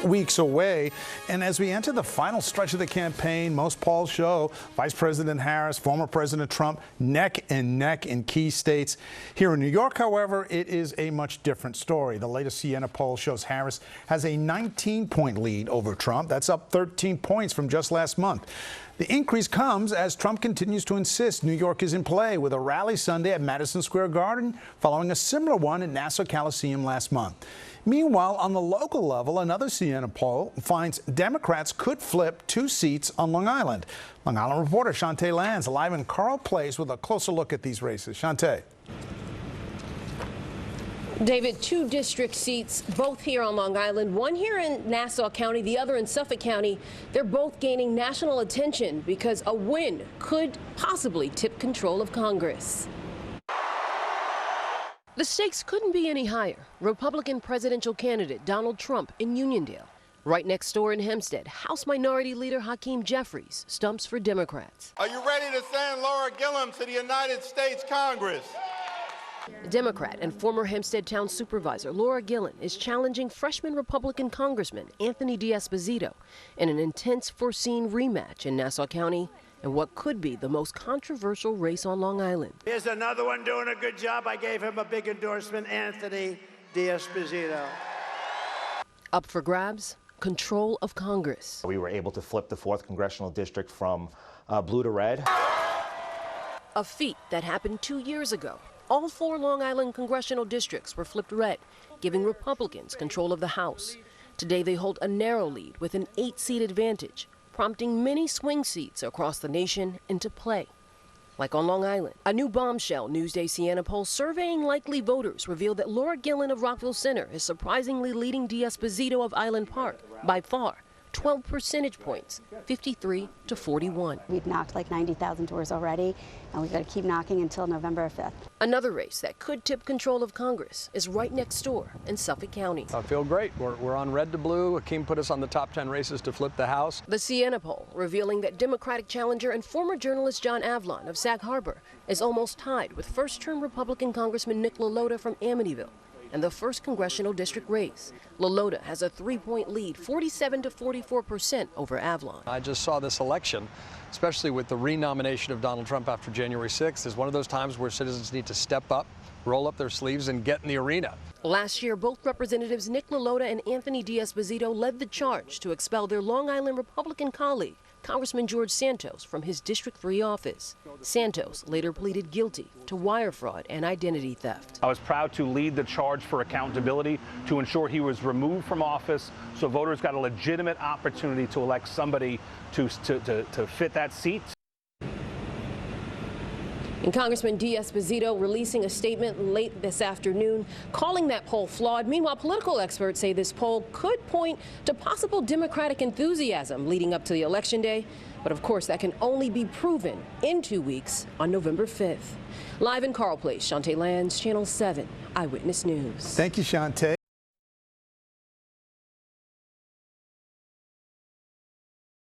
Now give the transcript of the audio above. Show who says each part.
Speaker 1: weeks away, and as we enter the final stretch of the campaign, most polls show Vice President Harris, former President Trump, neck and neck in key states. Here in New York, however, it is a much different story. The latest Siena poll shows Harris has a 19-point lead over Trump. That's up 13 points from just last month. The increase comes as Trump continues to insist New York is in play, with a rally Sunday at Madison Square Garden following a similar one at Nassau Coliseum last month. Meanwhile, on the local level, another Siena poll finds Democrats could flip 2 seats on Long Island. Long Island reporter Chantee Lans live in Carl Place with a closer look at these races. Chantee.
Speaker 2: David, 2 district seats, both here on Long Island, one here in Nassau County, the other in Suffolk County. They're both gaining national attention because a win could possibly tip control of Congress. The stakes couldn't be any higher. Republican presidential candidate Donald Trump in Uniondale. Right next door in Hempstead, House Minority Leader Hakeem Jeffries stumps for Democrats.
Speaker 3: Are you ready to send Laura Gillum to the United States Congress?
Speaker 2: Democrat and former Hempstead Town Supervisor Laura Gillum is challenging freshman Republican Congressman Anthony D'Esposito in an intense foreseen rematch in Nassau County and what could be the most controversial race on Long Island.
Speaker 4: Here's another one doing a good job. I gave him a big endorsement, Anthony D'Esposito.
Speaker 2: Up for grabs, control of Congress.
Speaker 5: We were able to flip the 4th congressional district from blue to red.
Speaker 2: A feat that happened 2 years ago. All 4 Long Island congressional districts were flipped red, giving Republicans control of the House. Today they hold a narrow lead with an 8-seat advantage, prompting many swing seats across the nation into play. Like on Long Island, a new bombshell Newsday Siena poll surveying likely voters revealed that Laura Gillum of Rockville Center is surprisingly leading D'Esposito of Island Park by far. 12 percentage points, 53 to 41.
Speaker 6: We've knocked like 90,000 doors already, and we've got to keep knocking until November 5th.
Speaker 2: Another race that could tip control of Congress is right next door in Suffolk County.
Speaker 7: I feel great. We're on red to blue. Hakeem put us on the top 10 races to flip the House.
Speaker 2: The Siena poll revealing that Democratic challenger and former journalist John Avlon of Sag Harbor is almost tied with first-term Republican Congressman Nick LaLota from Amityville and the 1st congressional district race. LaLota has a 3-point lead, 47 to 44% over Avlon.
Speaker 7: I just saw this election, especially with the renomination of Donald Trump after January 6th, is one of those times where citizens need to step up, roll up their sleeves, and get in the arena.
Speaker 2: Last year, both Representatives Nick LaLota and Anthony D'Esposito led the charge to expel their Long Island Republican colleague, Congressman George Santos, from his District 3 office. Santos later pleaded guilty to wire fraud and identity theft.
Speaker 8: I was proud to lead the charge for accountability to ensure he was removed from office so voters got a legitimate opportunity to elect somebody to fit that seat.
Speaker 2: And Congressman D'Esposito releasing a statement late this afternoon calling that poll flawed. Meanwhile, political experts say this poll could point to possible Democratic enthusiasm leading up to the election day. But of course, that can only be proven in 2 weeks on November 5th. Live in Carl Place, Chantee Lans, Channel 7 Eyewitness News.
Speaker 1: Thank you, Chantee.